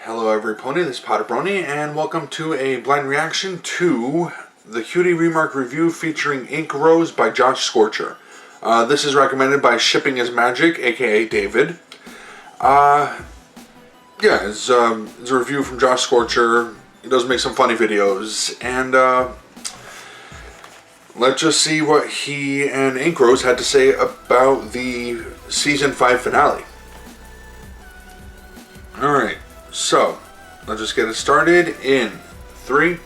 Hello everybody, this is PotterBrony, and welcome to a blind reaction to the Cutie Remark review featuring Ink Rose by JoshScorcher. This is recommended by Shipping is Magic, aka David. It's a review from JoshScorcher. He does make some funny videos, and let's just see what he and Ink Rose had to say about the Season 5 finale. Alright, so let's just get it started in 3,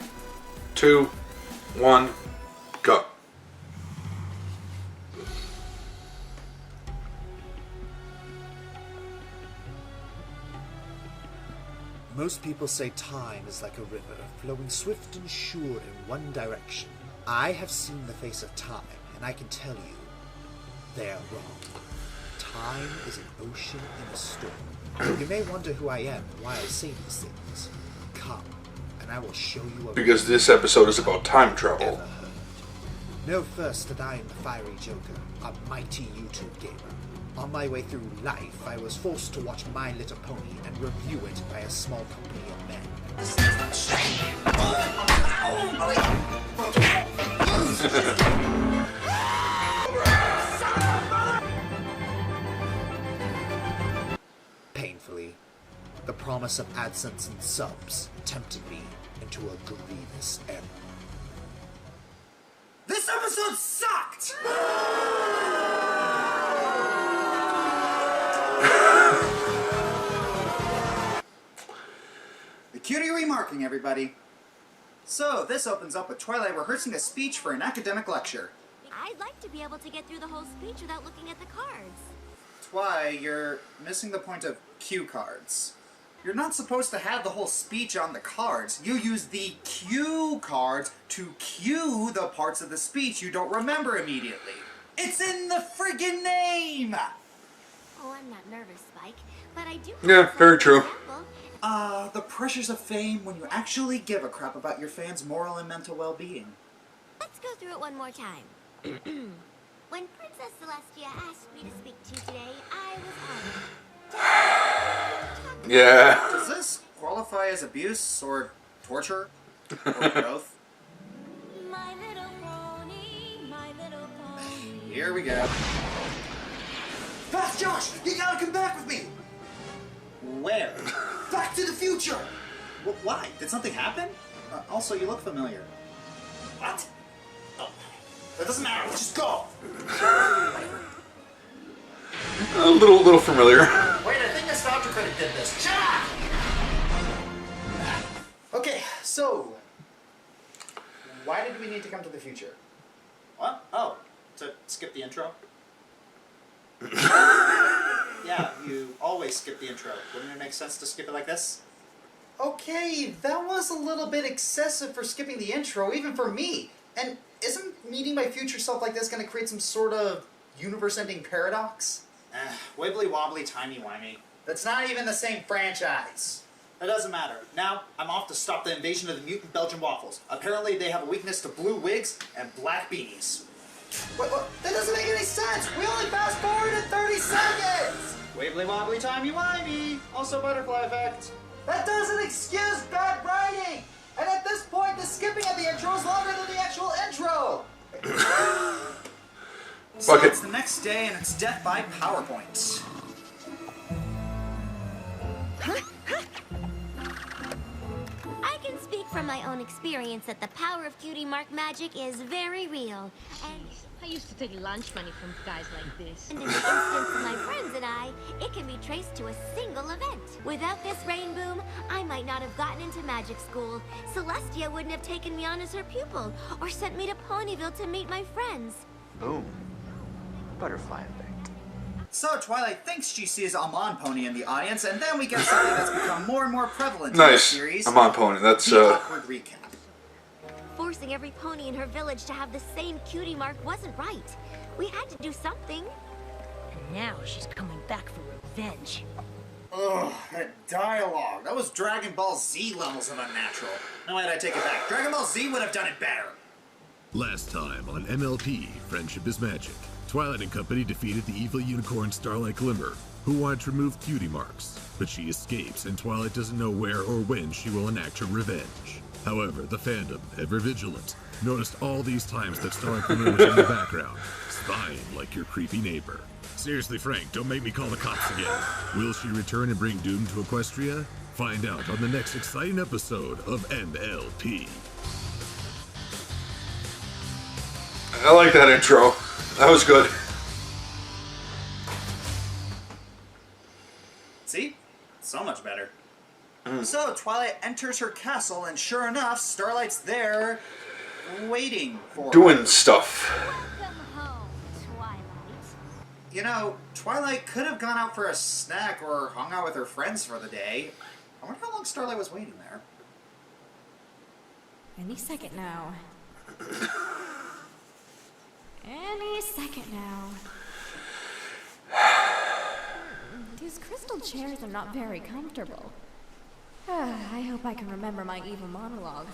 2, 1, go. Most people say time is like a river, flowing swift and sure in one direction. I have seen the face of time, and I can tell you, they are wrong. Time is an ocean in a storm. You may wonder who I am and why I say these things. Come, and I will show you a... Because this episode is about time travel. Ever heard. Know first that I am the Fiery Joker, a mighty YouTube gamer. On my way through life, I was forced to watch My Little Pony and review it by a small company of men. Painfully, the promise of AdSense and subs tempted me into a grievous error. This episode sucked! The Cutie remarking, everybody. So, this opens up with Twilight rehearsing a speech for an academic lecture. I'd like to be able to get through the whole speech without looking at the cards. Twi, you're missing the point of cue cards. You're not supposed to have the whole speech on the cards. You use the cue cards to cue the parts of the speech you don't remember immediately. It's in the friggin' name! Oh, I'm not nervous, Spike, but I do... Yeah, very true. The pressures of fame when you actually give a crap about your fans' moral and mental well-being. Let's go through it one more time. When Princess Celestia asked me to speak to you today, I was honored. Yeah. Does this qualify as abuse, or torture, or both? My little pony, my little pony. Here we go. Fast, Josh! You gotta come back with me! Where? Back to the future! Why? Did something happen? Also, you look familiar. What? Oh, that doesn't matter. Let's just go! A little familiar. Wait, I think Nostalgia Critic did this. Shut up! Okay, so... why did we need to come to the future? What? Oh, to skip the intro? Yeah, you always skip the intro. Wouldn't it make sense to skip it like this? Okay, that was a little bit excessive for skipping the intro, even for me. And isn't meeting my future self like this going to create some sort of universe-ending paradox? Wibbly wobbly timey-wimey. That's not even the same franchise. That doesn't matter. Now, I'm off to stop the invasion of the mutant Belgian waffles. Apparently they have a weakness to blue wigs and black beanies. What? That doesn't make any sense! We only fast forward in 30 seconds! Wibbly wobbly timey-wimey. Also butterfly effect. That doesn't excuse bad writing! And at this point, the skipping of the intro is longer than the actual intro! So it's the next day and it's death by PowerPoint. I can speak from my own experience that the power of Cutie Mark magic is very real. And I used to take lunch money from guys like this. in the instance of my friends and I, it can be traced to a single event. Without this rain boom, I might not have gotten into magic school. Celestia wouldn't have taken me on as her pupil, or sent me to Ponyville to meet my friends. Boom. Butterfly effect. So Twilight thinks she sees Amon Pony in the audience, and then we get something that's become more and more prevalent in the Nice. series. I'm on Pony. That's the awkward recap. Forcing every pony in her village to have the same Cutie Mark wasn't right. We had to do something. And now she's coming back for revenge. Ugh, that dialogue. That was Dragon Ball Z levels of unnatural. No, wait, I take it back. Dragon Ball Z would have done it better. Last time on MLP, Friendship is Magic. Twilight and company defeated the evil unicorn Starlight Glimmer. who wanted to remove Cutie marks, but she escapes and Twilight doesn't know where or when she will enact her revenge. However, the fandom, ever vigilant, noticed all these times that Starlight was in the background, spying like your creepy neighbor. Seriously, Frank, don't make me call the cops again. Will she return and bring doom to Equestria? Find out on the next exciting episode of MLP. I like that intro. That was good. See? So much better. So, Twilight enters her castle, and sure enough, Starlight's there, waiting for her. Doing stuff. Welcome home, Twilight. You know, Twilight could have gone out for a snack or hung out with her friends for the day. I wonder how long Starlight was waiting there. Any second now. Any second now. These crystal chairs are not very comfortable. I hope I can remember my evil monologue.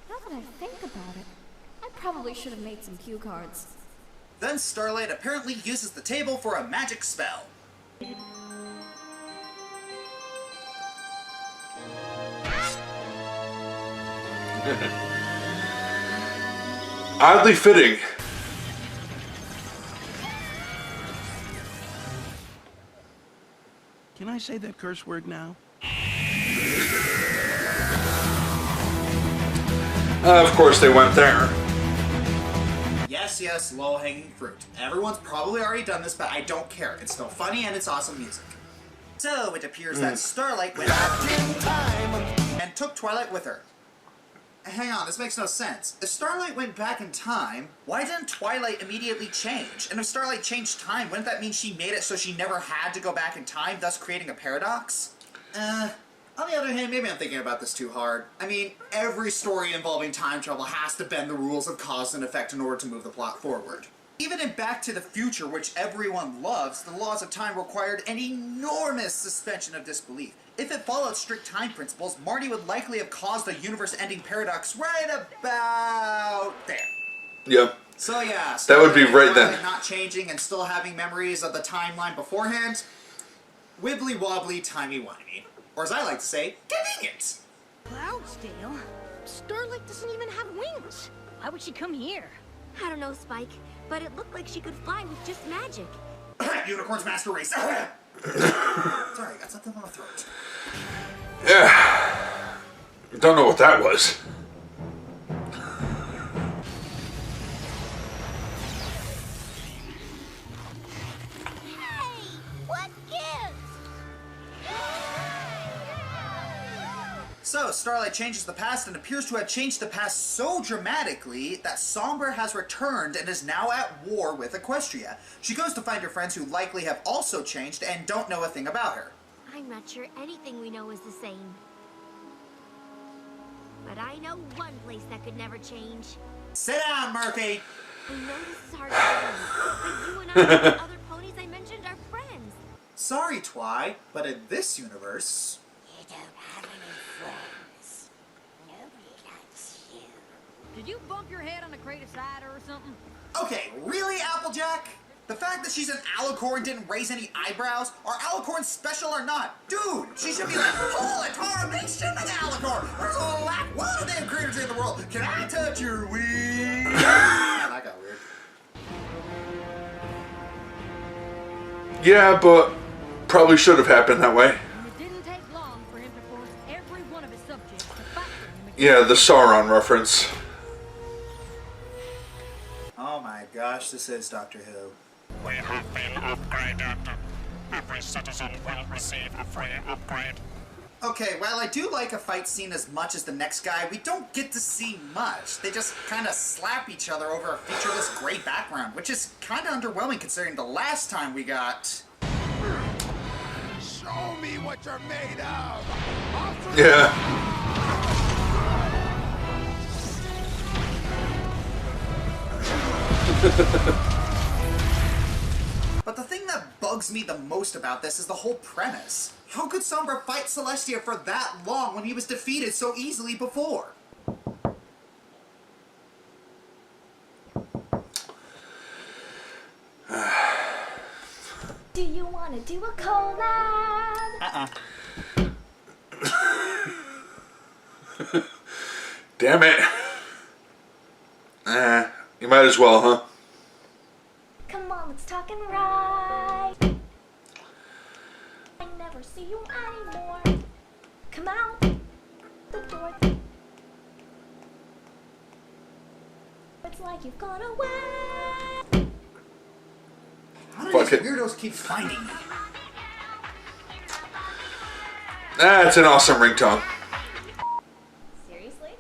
Now that I think about it, I probably should have made some cue cards. Then Starlight apparently uses the table for a magic spell. Oddly fitting. Can I say that curse word now? Of course they went there. Yes, low-hanging fruit. Everyone's probably already done this, but I don't care. It's still funny and it's awesome music. So, it appears that Starlight went back in time and took Twilight with her. Hang on, this makes no sense. If Starlight went back in time, why didn't Twilight immediately change? And if Starlight changed time, wouldn't that mean she made it so she never had to go back in time, thus creating a paradox? On the other hand, maybe I'm thinking about this too hard. I mean, every story involving time travel has to bend the rules of cause and effect in order to move the plot forward. Even in Back to the Future, which everyone loves, the laws of time required an enormous suspension of disbelief. If it followed strict time principles, Marty would likely have caused a universe-ending paradox right about there. Yep. So yeah, That would be right Twilight then. not changing and still having memories of the timeline beforehand. Wibbly wobbly, timey wimey. Or as I like to say, convenient. Cloudsdale? Starlight doesn't even have wings. Why would she come here? I don't know, Spike, but it looked like she could fly with just magic. Unicorn's Master Race. Sorry, I got something on my throat. Yeah. Don't know what that was. Hey, what gives? So, Starlight changes the past and appears to have changed the past so dramatically that Somber has returned and is now at war with Equestria. She goes to find her friends who likely have also changed and don't know a thing about her. I'm not sure anything we know is the same. But I know one place that could never change. Sit down, Murphy! I know this is hard to believe, but you and I and the other ponies I mentioned are friends. Sorry, Twy, but in this universe... You don't have any friends. Nobody likes you. Did you bump your head on a crate of cider or something? Okay, really, Applejack? The fact that she's an alicorn didn't raise any eyebrows? Are alicorns special or not? Dude, she should be like, holy tarnation, an alicorn! There's a lot one of them critters in the world. Can I touch your wings? Man, that got weird. Yeah, but probably should have happened that way. It didn't take long for him to force every one of his subjects to fight for him again. Yeah, the Sauron reference. Oh my gosh, this is Doctor Who. We have been upgraded. Every citizen will receive a free upgrade. Okay, while I do like a fight scene as much as the next guy, we don't get to see much. They just kind of slap each other over a featureless gray background, which is kind of underwhelming considering the last time we got... Show me what you're made of! Yeah. But the thing that bugs me the most about this is the whole premise. How could Sombra fight Celestia for that long when he was defeated so easily before? Do you want to do a collab. Damn it. You might as well, huh? Come on, let's talk and ride. I never see you anymore. Come out the door. It's like you've gone away. How do Fuck these it. weirdos keep finding me? That's an awesome ringtone. Seriously?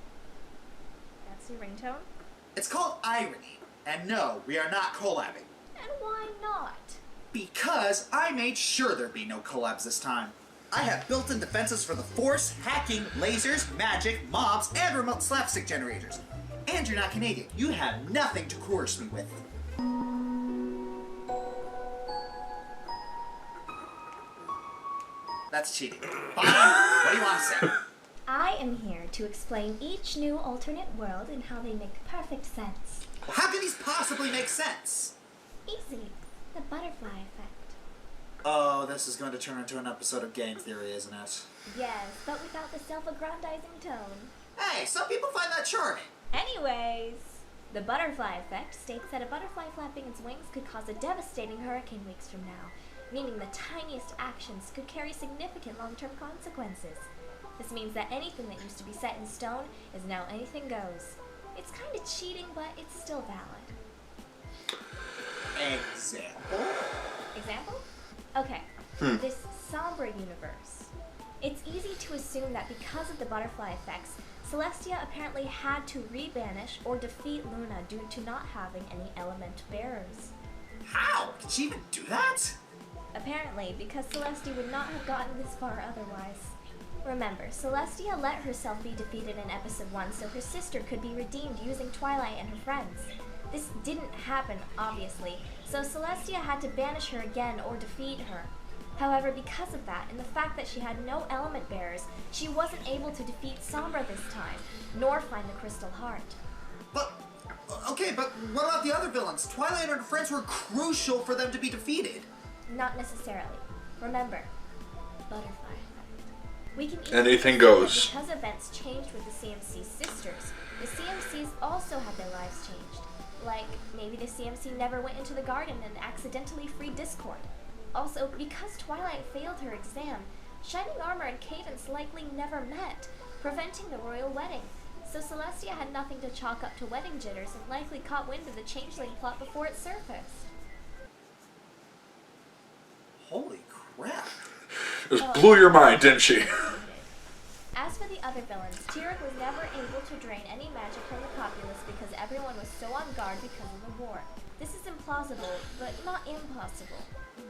That's your ringtone? It's called irony. And no, we are not collabing. And why not? Because I made sure there'd be no collabs this time. I have built-in defenses for the Force, hacking, lasers, magic, mobs, and remote slapstick generators. And you're not Canadian. You have nothing to coerce me with. That's cheating. Fine. What do you want to say? I am here to explain each new alternate world and how they make perfect sense. Well, how can these possibly make sense? Easy. The butterfly effect. Oh, this is going to turn into an episode of Game Theory, isn't it? Yes, but without the self-aggrandizing tone. Hey, some people find that charming. Anyways, the butterfly effect states that a butterfly flapping its wings could cause a devastating hurricane weeks from now, meaning the tiniest actions could carry significant long-term consequences. This means that anything that used to be set in stone is now anything goes. It's kind of cheating, but it's still valid. Example? Example? Okay, this Sombra universe. It's easy to assume that because of the butterfly effects, Celestia apparently had to rebanish or defeat Luna due to not having any element bearers. How? Did she even do that? Apparently, because Celestia would not have gotten this far otherwise. Remember, Celestia let herself be defeated in episode 1 so her sister could be redeemed using Twilight and her friends. This didn't happen, obviously, so Celestia had to banish her again or defeat her. However, because of that, and the fact that she had no element bearers, she wasn't able to defeat Sombra this time, nor find the Crystal Heart. But what about the other villains? Twilight and her friends were crucial for them to be defeated. Not necessarily. Remember, butterfly effect. We can Anything goes. Because events changed with the CMC sisters, the CMCs also had their lives changed. Like, maybe the CMC never went into the garden and accidentally freed Discord. Also, because Twilight failed her exam, Shining Armor and Cadence likely never met, preventing the royal wedding. So Celestia had nothing to chalk up to wedding jitters and likely caught wind of the Changeling plot before it surfaced. Holy crap. Just blew your mind, didn't she? As for the other villains, Tyrek was never able to drain any magic from the populace because everyone was so on guard because of the war. This is implausible, but not impossible.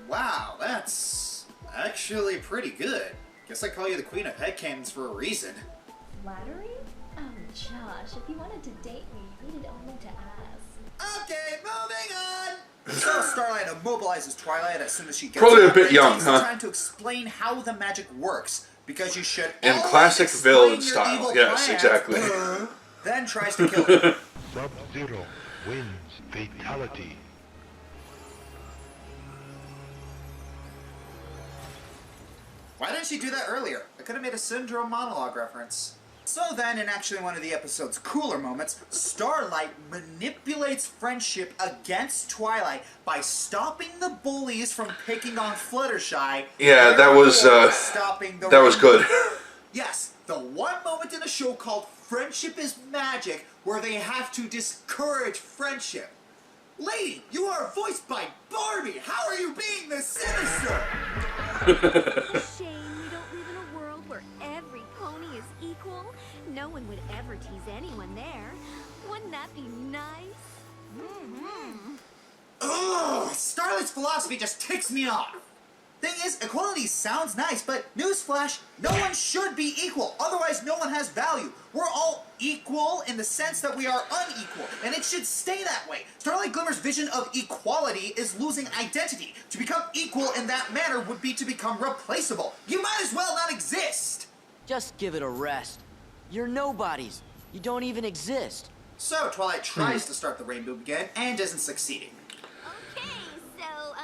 Wow, that's actually pretty good. Guess I call you the queen of headcanons for a reason. Flattery? Oh, Josh, if you wanted to date me, you needed only to ask. Okay, moving on! So Starlight immobilizes Twilight as soon as she gets Probably a up, bit and young, takes huh? the time to explain how the magic works, because you should In always classic explain villain your style. evil Yes, plans, exactly. Then tries to kill her. Sub-Zero wins fatality. Why didn't she do that earlier? I could have made a Syndrome monologue reference. So then, in actually one of the episode's cooler moments, Starlight manipulates friendship against Twilight by stopping the bullies from picking on Fluttershy. Yeah, that was stopping the that was good. Yes, the one moment in the show called Friendship is Magic where they have to discourage friendship. Lady, you are voiced by Barbie. How are you being this sinister? Shame we don't live in a world where every pony is equal. No one would ever tease anyone there. Wouldn't that be nice? Mm-hmm. Ugh, Starlight's philosophy just ticks me off. Thing is, equality sounds nice, but newsflash, no one should be equal. Otherwise, no one has value. We're all equal in the sense that we are unequal, and it should stay that way. Starlight Glimmer's vision of equality is losing identity. To become equal in that manner would be to become replaceable. You might as well not exist. Just give it a rest. You're nobodies. You don't even exist. So, Twilight tries to start the rainbow again and isn't succeeding. Okay, so,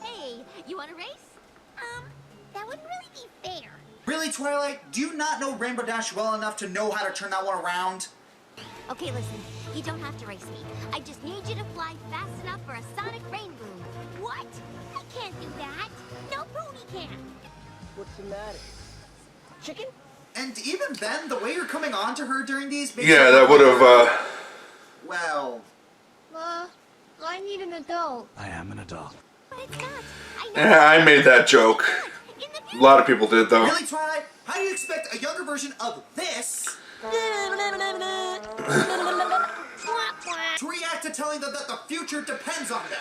hey, you want a race? That wouldn't really be fair. Really, Twilight? Do you not know Rainbow Dash well enough to know how to turn that one around? Okay, listen. You don't have to race me. I just need you to fly fast enough for a sonic rain boom. What? I can't do that. No pony can. What's the matter? Chicken? And even then, the way you're coming on to her during these... makes Yeah, it that look would like have, her- Well... I need an adult. I am an adult. But it's not. I made that joke. A lot of people did, though. Really, Twilight? How do you expect a younger version of this to react to telling them that the future depends on them?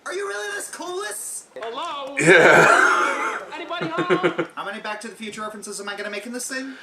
Are you really this clueless? Hello? Yeah. Anybody home? How many Back to the Future references am I gonna make in this thing?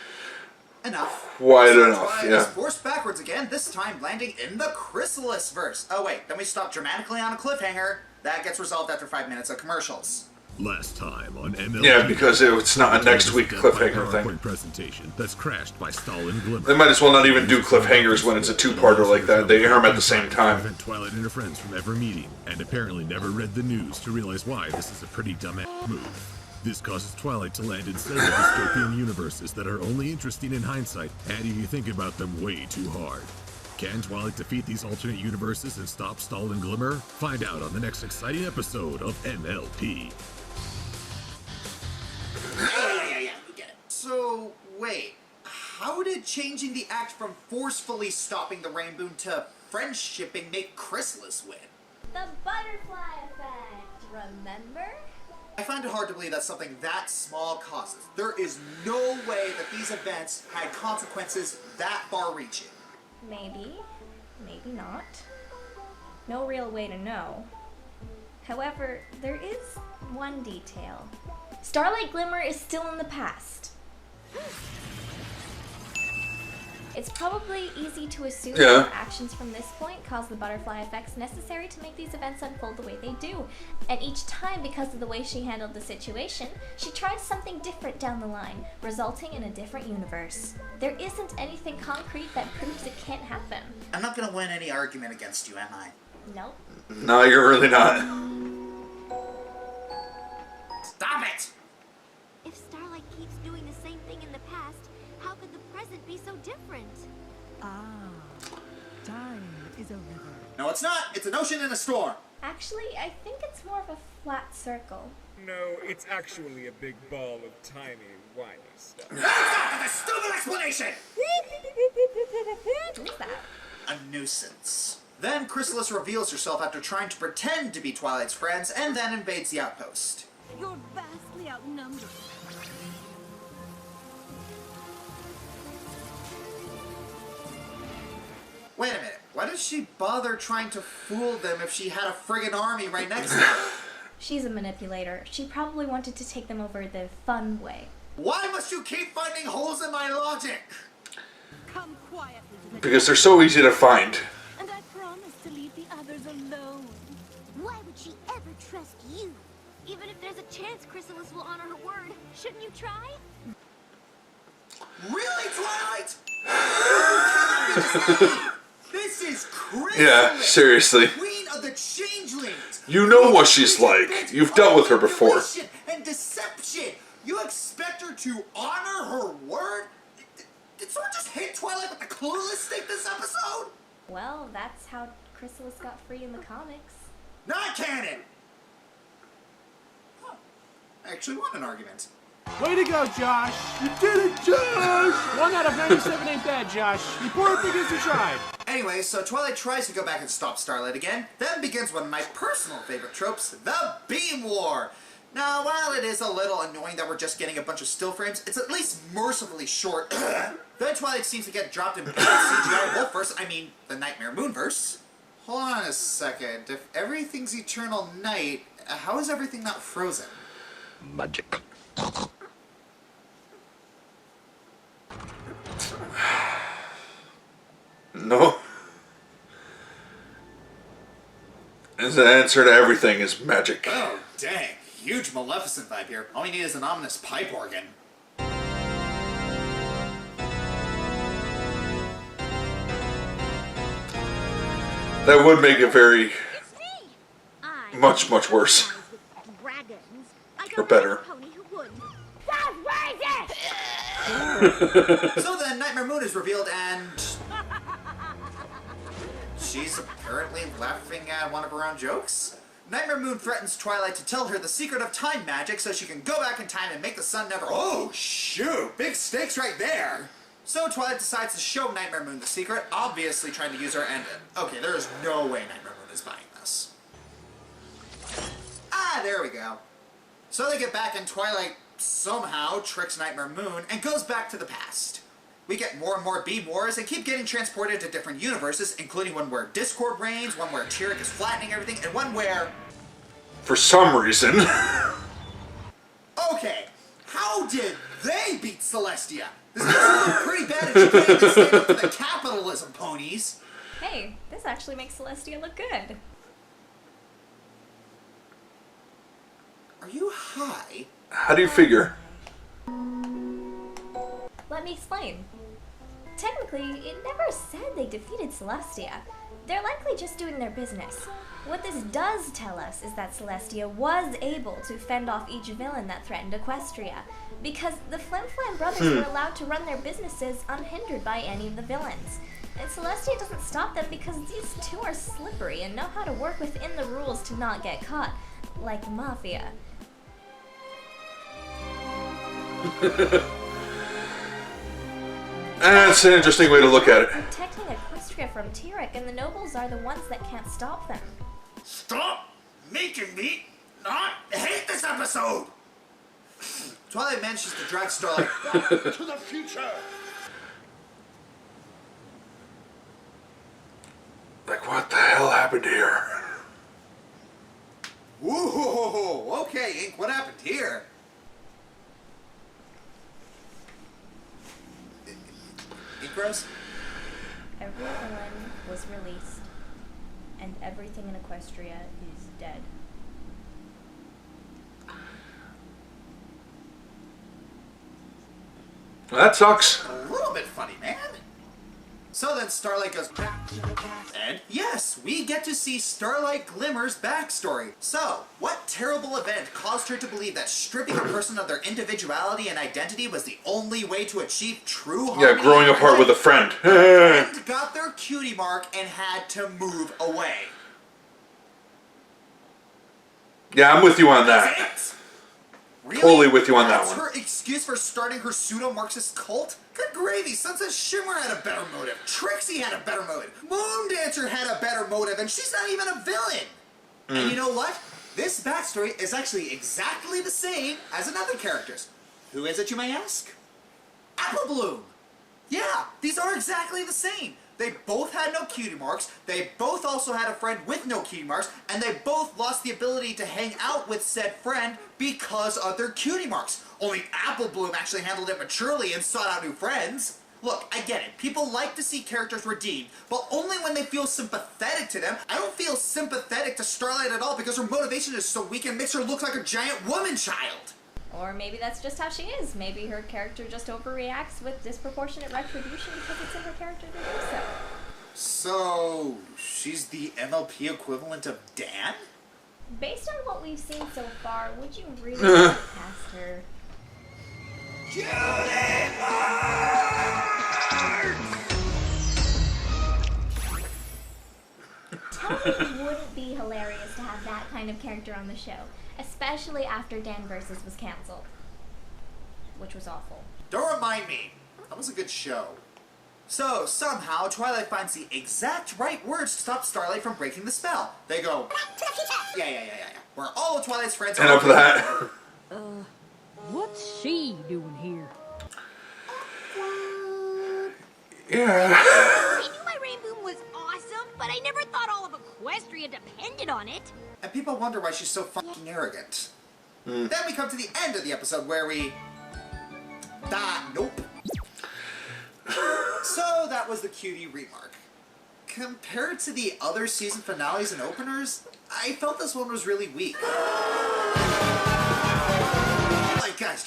Enough. Quite So enough, Twilight yeah. is forced backwards again, this time landing in the Chrysalis verse. Oh wait, then we stop dramatically on a cliffhanger. That gets resolved after 5 minutes of commercials. Last time on MLP. Yeah, because it's not a next week cliffhanger thing. PowerPoint presentation that's crashed by Stalin Glimmer. They might as well not even do cliffhangers when it's a two-parter like that. They air them at the same time. Prevent Twilight and her friends from ever meeting, and apparently never read the news to realize why this is a pretty dumbass move. This causes Twilight to land in several dystopian universes that are only interesting in hindsight, and if you think about them way too hard. Can Twilight defeat these alternate universes and stop Stalin Glimmer? Find out on the next exciting episode of MLP. Yeah, we get it. So, wait. How did changing the act from forcefully stopping the rainbow to friendshipping make Chrysalis win? The butterfly effect, remember? I find it hard to believe that something that small causes. There is no way that these events had consequences that far-reaching. Maybe, maybe not. No real way to know. However, there is one detail. Starlight Glimmer is still in the past. It's probably easy to assume that her actions from this point cause the butterfly effects necessary to make these events unfold the way they do. And each time, because of the way she handled the situation, she tried something different down the line, resulting in a different universe. There isn't anything concrete that proves it can't happen. I'm not gonna win any argument against you, am I? Nope. No, you're really not. Stop it! If Starlight keeps doing the same thing in the past, how could the present be so different? Time is a river. No, it's not. It's an ocean in a storm. Actually, I think it's more of a flat circle. No, it's actually a big ball of tiny, whiny stuff. That's a stupid explanation! Who's that? A nuisance. Then Chrysalis reveals herself after trying to pretend to be Twilight's friends and then invades the outpost. You're vastly outnumbered. Wait a minute. Why does she bother trying to fool them if she had a friggin' army right next to her? She's a manipulator. She probably wanted to take them over the fun way. Why must you keep finding holes in my logic? Come quietly to the Because they're so easy to find. and I promise to leave the others alone. Why would she ever trust you? Even if there's a chance Chrysalis will honor her word, shouldn't you try? Really, Twilight? You cannot be deceived. This is Chrysalis! Yeah, seriously. Queen of the Changelings! You know what she's like. You've dealt with her before. Manipulation and deception! You expect her to honor her word? Did someone just hit Twilight with the clueless stick this episode? Well, that's how Chrysalis got free in the comics. Not canon! Huh. I actually won an argument. Way to go, Josh! You did it, Josh! 1 out of 97 ain't bad, Josh. You poor because you tried. Anyway, so Twilight tries to go back and stop Starlight again. Then begins one of my personal favorite tropes, the Beam War. Now, while it is a little annoying that we're just getting a bunch of still frames, it's at least mercifully short. Then Twilight seems to get dropped in CGI Wolfverse, I mean, the Nightmare Moonverse. Hold on a second. If everything's Eternal Night, how is everything not frozen? Magic. No. The answer to everything is magic. Oh, dang. Huge Maleficent vibe here. All we need is an ominous pipe organ. That would make it very much worse. Dragons. I Or better. Pony who would. That's racist! So then, Nightmare Moon is revealed, and she's apparently laughing at one of her own jokes. Nightmare Moon threatens Twilight to tell her the secret of time magic so she can go back in time and make the sun never... Oh, shoot! Big stakes right there! So Twilight decides to show Nightmare Moon the secret, obviously trying to use her and... Okay, there is no way Nightmare Moon is buying this. Ah, there we go. So they get back and Twilight somehow tricks Nightmare Moon and goes back to the past. We get more and more B-Mores and keep getting transported to different universes, including one where Discord reigns, one where Tyrek is flattening everything, and one where... For some reason. Okay, how did they beat Celestia? This doesn't look pretty bad if you can't even stand up to the capitalism, ponies. Hey, this actually makes Celestia look good. Are you high? How do you figure? Let me explain. Technically, it never said they defeated Celestia. They're likely just doing their business. What this does tell us is that Celestia was able to fend off each villain that threatened Equestria, because the Flim Flam brothers were allowed to run their businesses unhindered by any of the villains. And Celestia doesn't stop them because these two are slippery and know how to work within the rules to not get caught, like the Mafia. That's an interesting way to look at it. Protecting Equestria from Tyrek, and the nobles are the ones that can't stop them. Stop making me not hate this episode! Twilight manages to drag Starlight back to the future! Like, what the hell happened here? Whoa, okay, Ink, what happened here? Ink Rose? Every villain was released, and everything in Equestria is dead. Well, that sucks. A little bit funny, man. So then Starlight goes back to the past. And yes, we get to see Starlight Glimmer's backstory. So, what terrible event caused her to believe that stripping a person of their individuality and identity was the only way to achieve true harmony? Yeah, growing apart with a friend. And got their cutie mark and had to move away. Yeah, I'm with you on that. Really? Totally with you on that That's one. her excuse for starting her pseudo-Marxist cult? Good gravy, Sunset Shimmer had a better motive. Trixie had a better motive. Moondancer had a better motive, and she's not even a villain. And you know what? This backstory is actually exactly the same as another character's. Who is it, you may ask? Apple Bloom. Yeah, these are exactly the same. They both had no cutie marks, they both also had a friend with no cutie marks, and they both lost the ability to hang out with said friend because of their cutie marks. Only Apple Bloom actually handled it maturely and sought out new friends. Look, I get it. People like to see characters redeemed, but only when they feel sympathetic to them. I don't feel sympathetic to Starlight at all because her motivation is so weak and makes her look like a giant woman child. Or maybe that's just how she is. Maybe her character just overreacts with disproportionate retribution because it's in her character to do so. So, she's the MLP equivalent of Dan? Based on what we've seen so far, would you really put past her? Totally wouldn't be hilarious to have that kind of character on the show, especially after Dan Versus was canceled, which was awful. Don't remind me. That was a good show. So, somehow, Twilight finds the exact right words to stop Starlight from breaking the spell. They go, yeah. Where all of Twilight's friends are... Enough of that. What's she doing here? Yeah. I knew my rainbow was awesome, but I never thought all of Equestria depended on it. And people wonder why she's so fucking arrogant. Then we come to the end of the episode where we... Nope. So that was the Cutie Remark. Compared to the other season finales and openers, I felt this one was really weak. Like, guys,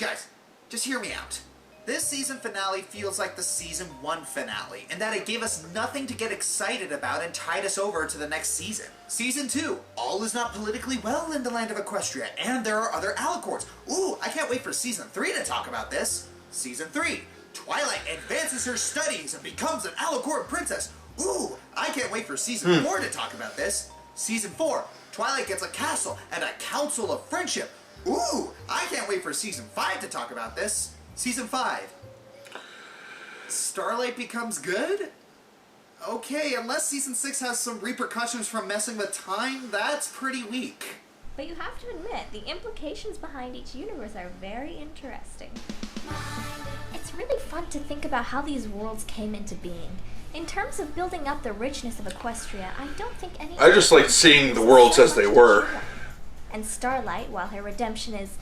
just hear me out. This season finale feels like the season 1 finale, in that it gave us nothing to get excited about and tied us over to the next season. Season 2, all is not politically well in the land of Equestria, and there are other alicorns. Ooh, I can't wait for season 3 to talk about this. Season 3, Twilight advances her studies and becomes an alicorn princess. Ooh, I can't wait for season 4 to talk about this. Season 4, Twilight gets a castle and a council of friendship. Ooh, I can't wait for season 5 to talk about this. Season 5. Starlight becomes good? Okay, unless season 6 has some repercussions from messing with time, that's pretty weak. But you have to admit, the implications behind each universe are very interesting. It's really fun to think about how these worlds came into being. In terms of building up the richness of Equestria, I don't think any... I just liked seeing the worlds as they were. And Starlight, while her redemption is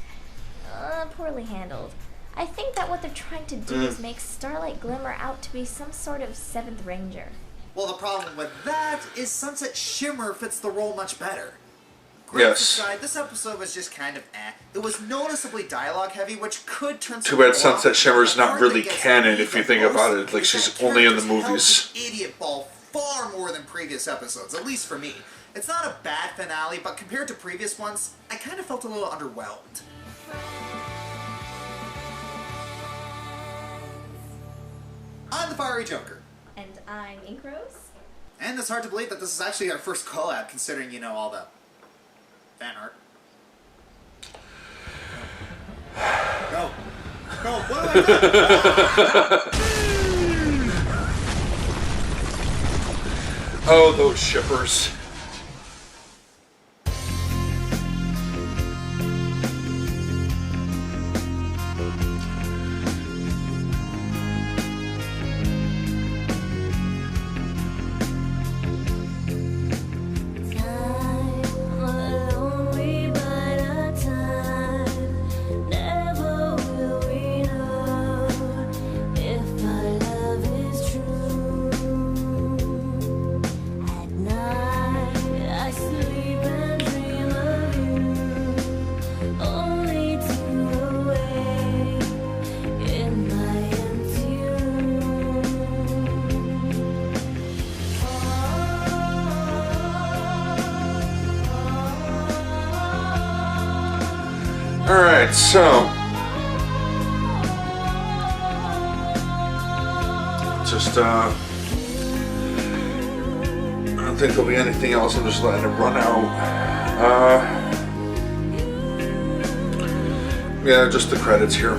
poorly handled, I think that what they're trying to do is make Starlight glimmer out to be some sort of 7th Ranger. Well, the problem with that is Sunset Shimmer fits the role much better. Yes. Aside, this episode was just kind of eh. It was noticeably dialogue heavy, which could turn... Too bad Sunset Shimmer's not really canon if you think about it. Like, she's only in the movies. Idiot ball far more than previous episodes, at least for me. It's not a bad finale, but compared to previous ones, I kind of felt a little underwhelmed. I'm the Fiery Joker. And I'm Ink Rose. And it's hard to believe that this is actually our first collab, considering, you know, all the fan art. Go. Go. What do I do? Oh, those shippers. Alright, so just I don't think there'll be anything else. I'm just letting it run out. Yeah, just the credits here.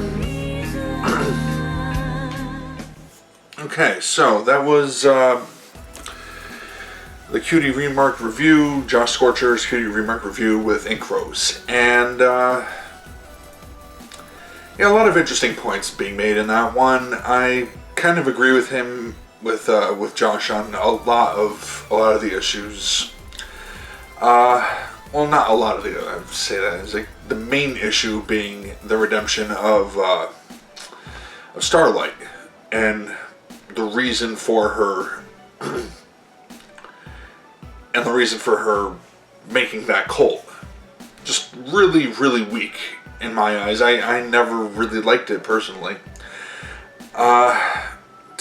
Okay, so that was the Cutie Remark review, JoshScorcher's Cutie Remark review with Ink Rose, and yeah, a lot of interesting points being made in that one. I kind of agree with him, with Josh, on a lot of the issues. Well, not a lot of the. I would say that is like the main issue being the redemption of Starlight and the reason for her and the reason for her making that cult. Just really, really weak. In my eyes, I never really liked it personally. To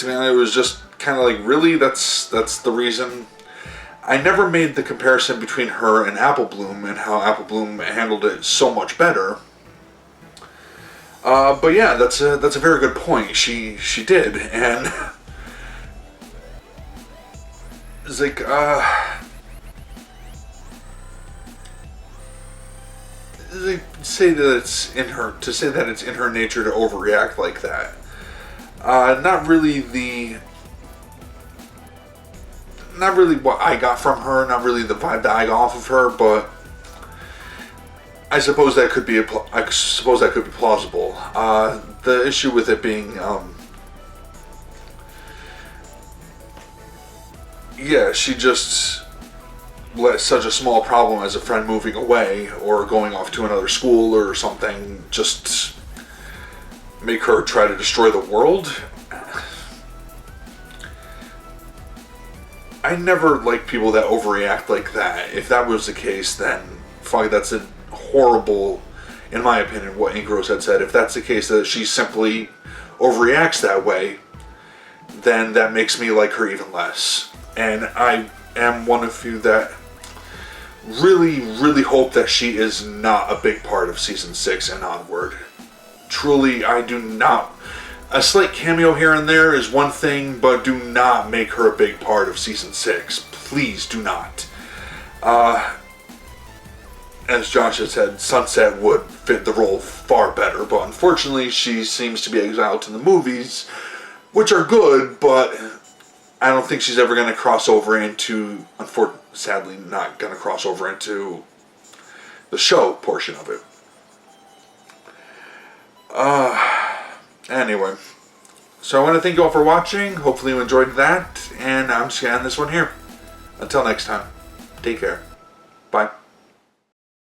me, it was just kind of like, really, that's the reason. I never made the comparison between her and Apple Bloom and how Apple Bloom handled it so much better. But yeah, that's a very good point. She did, and it's like they say that it's in her, to say that it's in her nature to overreact like that. Not really what I got from her, not really the vibe that I got off of her, but I suppose that could be plausible. The issue with it being, yeah, she just let such a small problem as a friend moving away or going off to another school or something just make her try to destroy the world. I never like people that overreact like that. If that was the case, then fuck, that's a horrible, in my opinion, what Ink Rose had said. If that's the case, that she's simply overreacts that way, then that makes me like her even less. And I am one of you that really, really hope that she is not a big part of Season 6 and onward. Truly, I do not. A slight cameo here and there is one thing, but do not make her a big part of Season 6. Please do not. As Josh has said, Sunset would fit the role far better, but unfortunately she seems to be exiled to the movies, which are good, but I don't think she's ever going to cross over into, sadly not going to cross over into the show portion of it. Anyway, so I want to thank you all for watching. Hopefully you enjoyed that, and I'm just going to end this one here. Until next time, take care. Bye.